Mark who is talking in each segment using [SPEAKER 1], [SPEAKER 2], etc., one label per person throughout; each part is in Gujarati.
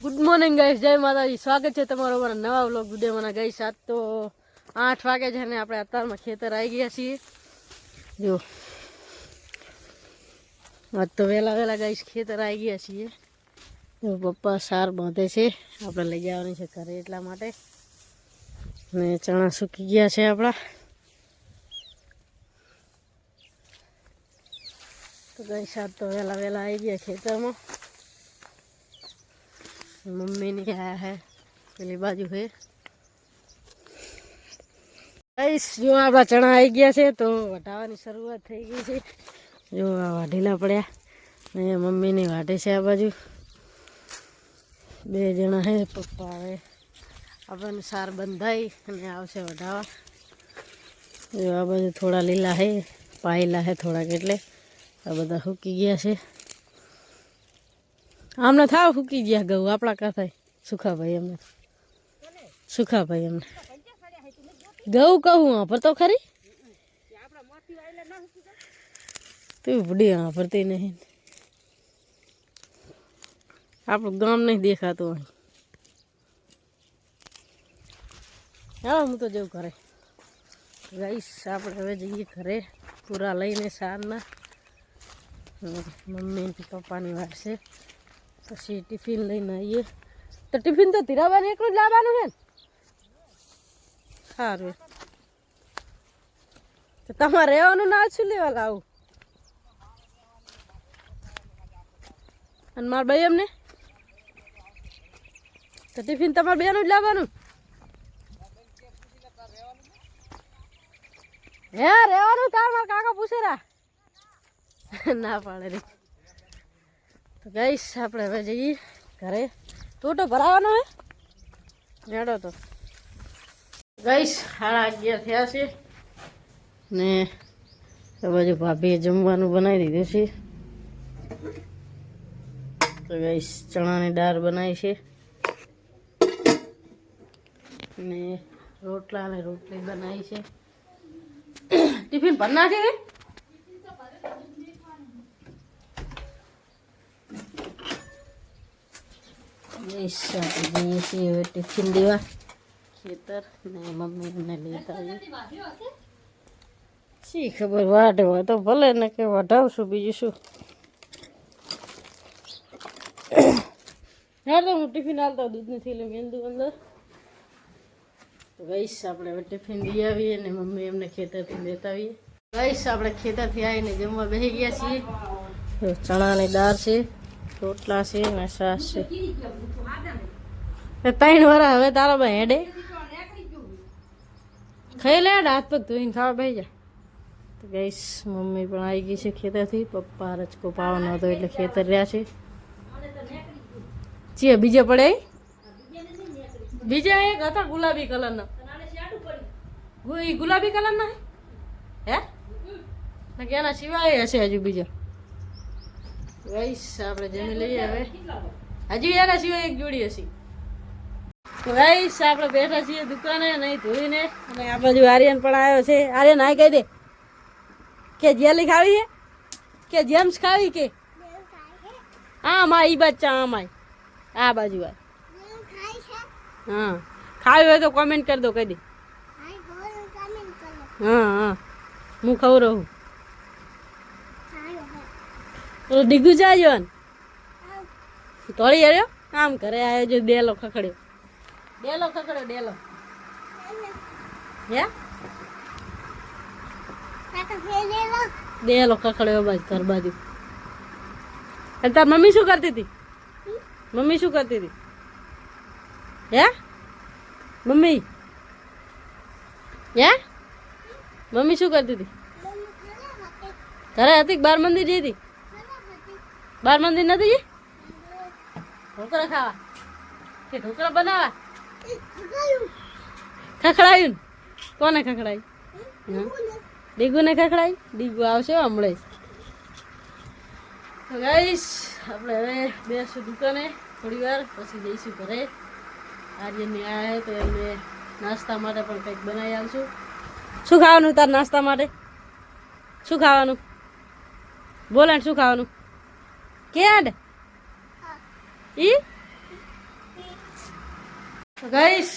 [SPEAKER 1] ગુડ મોર્નિંગ ગાઈસ, જય માતાજી. સ્વાગત છે તમારો અમારા નવા વ્લોગ વિડીયોમાં. ગાઈસ આજ તો 8 વાગે છે ને આપણે અત્યારમાં ખેતર આવી ગયા છીએ. જો આજ તો વહેલા ગાઈસ ખેતર આવી ગયા છીએ. જો પપ્પા સાર બાંધે છે, આપણે લઈ જવાની છે ઘરે એટલા માટે. ને ચણા સૂકી ગયા છે આપણા. તો ગાઈસ આજ તો વહેલા આવી ગયા ખેતરમાં. मम्मी ने आया है પેલી બાજુ है गाइस. जो આપણા ચણા આવી ગયા છે તો વઢાવાની શરૂઆત થઈ ગઈ છે. જો આ વાઢીલા પડ્યા ને મમ્મીની વાઢે છે આ બાજુ. બે જણા હે. પપ્પા હવે આપણને સાર બંધાઈ અને આવશે વઢાવા. જો આ બાજુ થોડા લીલા હે, પાયેલા હે થોડાક, એટલે આ બધા સૂકી ગયા છે. આમને થાવ સૂકી ગયા ઘઉં આપણા કા થાય. સુખાભાઈ એમને ઘઉં કહું હા તો ખરી તું બુડી હા ભરતી નહીં. આપણું ગામ નહીં દેખાતું અહીં. હા હું તો જવું ઘરે. ગાઈસ આપણે હવે જઈએ ઘરે પૂરા લઈને સારના. મમ્મી પપ્પાની વાત છે. પછી ટિફિન લઈને આવીએ. તો ટિફિન તો ધીરાબાને એકલું જ લાવવાનું છે ને? સારું. તો તમારે રહેવાનું ના શું લેવા લાવું? અને મારા ભાઈ એમને તો ટિફિન તમારે બેનું જ લાવવાનું? હે રહેવાનું તાર મારા કાકા પૂછેરા ના પાડે રે. તો ગાઈસ આપણે હવે જઈએ ઘરે. ટોટો ભરાવાનો હે નેડો. તો ગાઈસ 11:30 થયા છે ને આ બાજુ ભાભીએ જમવાનું બનાવી દીધું છે. તો ગાઈસ ચણાની દાળ બનાવી છે ને રોટલા અને રોટલી બનાવી છે. ટિફિન ભર નાખે કે આપણે જઈએ છીએ હવે ટિફિન દેવા ખેતર. ને મમ્મી એમને લેતા આવીએ. શી ખબર વાઢે હોય તો ભલે ને કે વઢાવશું, બીજું શું. યાર તો હું ટિફિન હાલતા દૂધની થેલી મેંદું અંદર. તો ગાઈસ આપણે હવે ટિફિન દઈ આવીએ ને મમ્મી એમને ખેતરથી લેતા આવીએ. ગાઈસ આપણે ખેતરથી આવીને જમવા બેસી ગયા છીએ. ચણાની દાળ છે, રોટલા છે ને છાશ છે. 3 વાર હવે તારા ભાઈ હેડે ખાઈ લે, હાથ પગ ધોઈને ખાવા બેસી જા. તો ગાઈસ મમ્મી પણ આવી ગઈ છે ખેતરથી. પપ્પા રચકો પાવાનો હતો એટલે ખેતર રહ્યા છે. ચીએ બીજે પડે? બીજા એક હતા ગુલાબી કલરના. ગુલાબી કલરના હે કે એના સિવાય હશે હજુ બીજા. ગાઈસ આપણે જમી લઈએ હવે. હજી એના સિવાય એક જોડી હશે. તો ગાઈસ આપણે બેઠા છીએ દુકાને નહીં ધોઈને. અને આ બાજુ આર્યન પણ આવ્યો છે. આર્યન હાય કહી દે કે જેલી ખાવી છે કે જેમ્સ ખાવી કે આમાં ઈ બચ્ચા આમાં આ બાજુ આ હા ખાવી હોય તો કોમેન્ટ કરી દો, કહી દે. હા હું ખબર રહું. ડીગું જાજો ને તોડી આવ્યો કામ કરે આવ્યો. જો ડેલો ખખડ્યો હે ડેલો ખખડ્યો બાજુ ઘર બાજુ. અને તાર મમ્મી શું કરતી હતી? હે મમ્મી શું કરતી હતી? ઘરે હતી? બાર મંદિર જઈ હતી? બાર મંદિર નથી જઈ? ઢોકળા ખાવા કે ઢોકળા બનાવવા? ખખડાયું ને? કોને ખખડાયું? ડીગુ ને ખખડાયું? ડીગુ આવશે હમણાં જ. તો ગાઈસ આપણે હવે બેસું દુકાને થોડી વાર, પછી જઈશું ઘરે. આર્યનની આયા તો એમને નાસ્તા માટે પણ કંઈક બનાવી આવશું. શું ખાવાનું તાર નાસ્તા માટે? શું ખાવાનું બોલે? શું ખાવાનું? કેડ ઈ ગાઈસ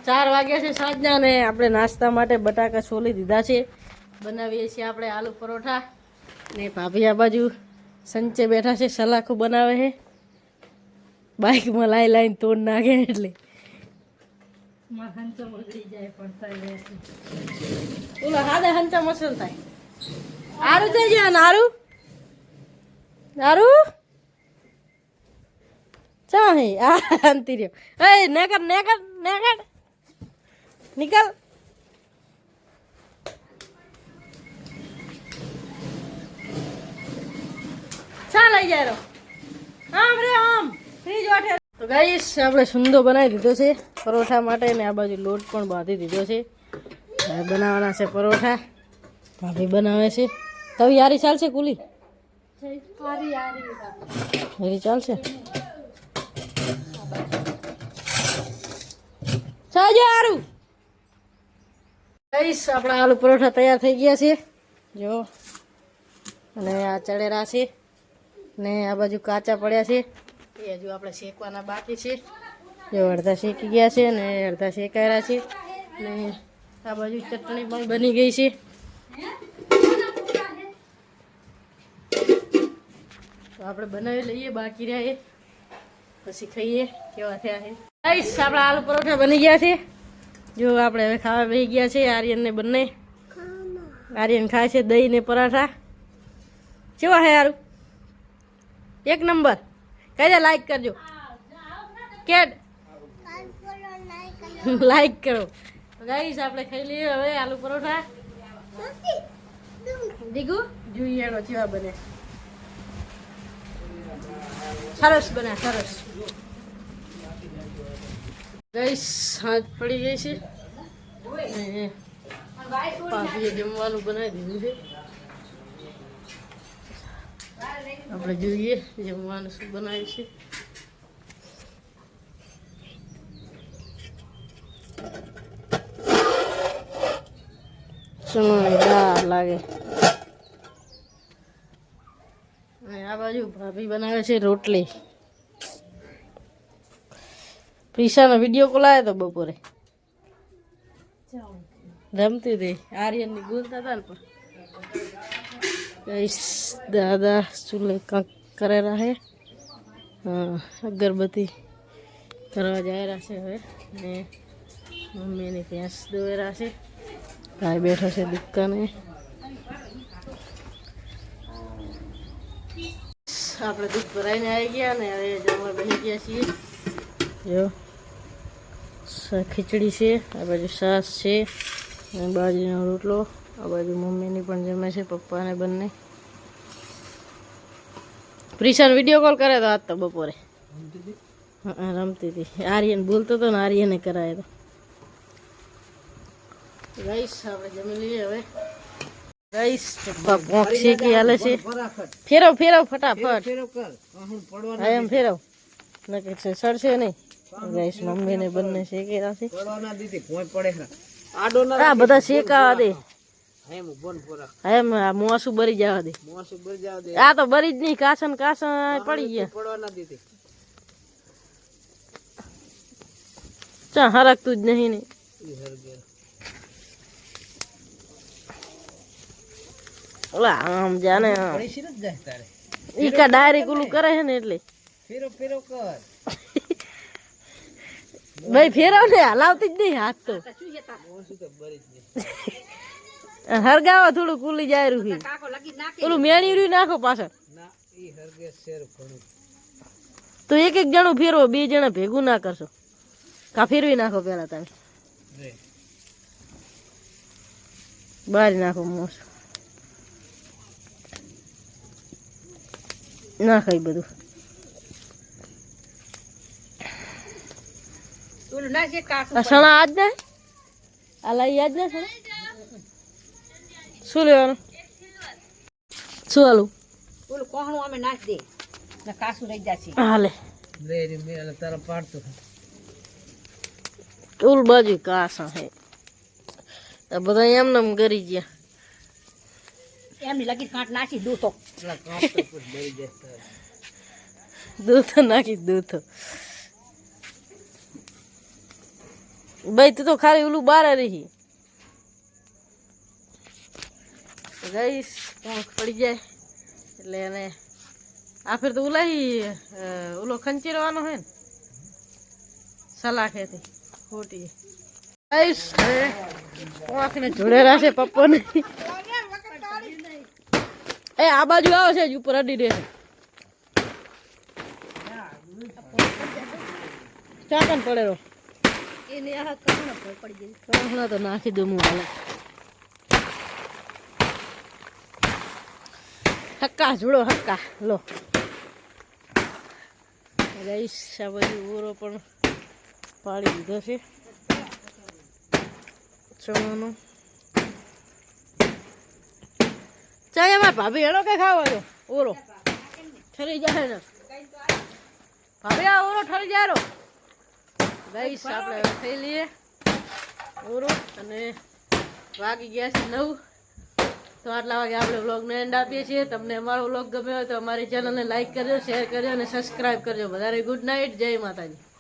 [SPEAKER 1] 4 વાગ્યા છે સાંજના ને આપણે નાસ્તા માટે બટાકા છોલી દીધા છે. બનાવીએ છીએ આપણે આલુ પરોઠા ને ભાભી આ બાજુ સંચે બેઠા છે, સલાખું બનાવે છે. બાઇકમાં લાઈને તોડ નાખે એટલે ઓલા હાદા હંચા મસલ થાય. આરું થઈ જાય ને આરું આરું ચા હે આ અંતી રહ્યો. એ નેકર નેકર નેકર નિકલ. ચા લઈ જાય રો આમ રે આમ ફ્રીજ વાટે. તો ગાઈસ આપણે સુંદો બનાવી દીધો છે પરોઠા માટે ને આ બાજુ લોટ પણ બાંધી દીધો છે. હવે બનાવવાના છે પરોઠા. ભાભી બનાવે છે. તો યારી ચાલશે કુલી યારી ચાલશે. સારું ગાઈસ આપણા આલુ પરોઠા તૈયાર થઈ ગયા છે જો. અને આ ચડેરા છે ને આ બાજુ કાચા પડ્યા છે એ હજુ આપણે શેકવાના બાકી છે. જો અડધા શેકી ગયા છે ને અડધા શેકાયેલા છે ને આ બાજુ ચટણી પણ બની ગઈ છે. તો આપણે બનાવી લઈએ બાકી રહ્યા એ પછી ખાઈએ કેવા થયા છે. ગાઈસ આપણા આલુ પરોઠા બની ગયા છે જો. આપણે હવે ખાવા બેસી ગયા છે આર્યન ને બંને. આર્યન ખાય છે દહીં ને પરાઠા. કેવા હે યારું? એક નંબર. કહી દે લાઈક કરજો. કેટ લાઈક કરો. ગાઈસ આપણે ખાઈ લઈએ હવે આલુ પરોઠા. દીકુ જોઈએ એનો કેવા બને. સરસ બને સરસ. ગાઈસ સાંજ પડી ગઈ છે. ભાભીએ જમવાનું બનાવી દીધું છે. આપણે જોઈએ જમવાનું શું બનાવ્યું છે. ચણાની દાળ લાગે. અને આ બાજુ ભાભી બનાવે છે રોટલી. પ્રિશાનો વિડીયો કોલ આવ્યો તો બપોરે રમતી હતી આર્યનની બોલતા હતા ને પણ દાદા ચૂલે કંઈક કરેલા છે. હા અગરબત્તી કરવા જાય છે હવે ને મમ્મીની ભેંસ દોવેરા છે. ભાઈ બેઠો છે દુકાને. આપણે દૂધ ભરાઈને આવી ગયા ને હવે જમવા બની ગયા છીએ. જો ખીચડી છે, આ બાજુ છાશ છે અને બાજરીનો રોટલો. આ બાજુ મમ્મીની પણ જમે છે, પપ્પાને બંને. પ્રિશાન વિડીયો કોલ કરે તો આજ તો બપોરે રમતી હતી. આર્યન બોલતો હતો ને આર્યને કરાય તો. ગાઈસ આપણે જમી લઈએ હવે. ગાઈસ પપ્પા પોંખ શેકી હાલે છે. ફેરવ ફેરવ ફટાફટ. હા એમ ફેરવ નક્કી છે સડશે નહીં. ગાઈસ મમ્મીને બંને શેકેલા છે. આ બધા શેકાવા દે. એમ આ મોસું બરી જવા દે. આ તો બરી જ નહીં. કાસન કાસન પડી ગયા. ચા હરકતું જ નહીં ને. ઓલા આમ જાને ઈ કા ડાયરેક્ટ ઓલું કરે છે ને એટલે ફેરો ફેરો કર ભાઈ. ફેરવ ને હલાવતી જ નહીં હાથ તો. હરગાવા થોડું કુલી જાય રૂહી. ઓલું મેણી રૂઈ નાખો પાછળ. તો એક એક જણું ફેરવો, 2 જણા ભેગું ના કરશો. કા ફેરવી નાખો પેલા તમે. બારી નાખો મોસ નાખાય બધું. સણા આજ ને આ લઈ આજ ને સણા શું લેવાનું? શું હાલું? ઓલું કોહણું અમે નાખ દે ને કાસું લઈ જાશે. હાલે લે રે મે તારા પાડતો ઓલ બાજુ કાસા હે. આ બધા એમ નમ કરી ગયા. એમ લગી કાંટ નાખી દૂધ તો દૂધ નાખી દૂધ. ભાઈ તું તો ખાલી ઓલું બાર રહી ગઈશ પાંખ પડી જાય એટલે એને આ ફેર તો ઉલાઈ ઓલો ખંચેરવાનો હોય ને સલાખેથી ખોટી ગઈશ હવે પાંખને જોડેલા છે પપ્પોને એ આ બાજુ આવે છે જ ઉપર અડી રહેશે ચાકન પડેલો એને આ કણ પડી ગઈ કણ તો નાખી દઉં હું હાલે હક્કા જોડો હક્કા લો ગઈશ આ બાજુ ઓરો પણ પાડી દીધો છે ચણાનો ચાલ એમાં ભાભી હેડો કે ખાવા દો ઓરો ઠરી જાય ને ભાભી આ ઓરો ઠરી જાય રો ગઈશ આપણે ખાઈ લઈએ ઓરો અને વાગી ગયા છે 9 તો આટલા વાગે આપણે વ્લોગને એન્ડ આપીએ છીએ તમને અમારો વ્લોગ ગમ્યો હોય તો અમારી ચેનલને લાઈક કરજો શેર કરજો અને સબસ્ક્રાઈબ કરજો બધાને ગુડ નાઇટ જય માતાજી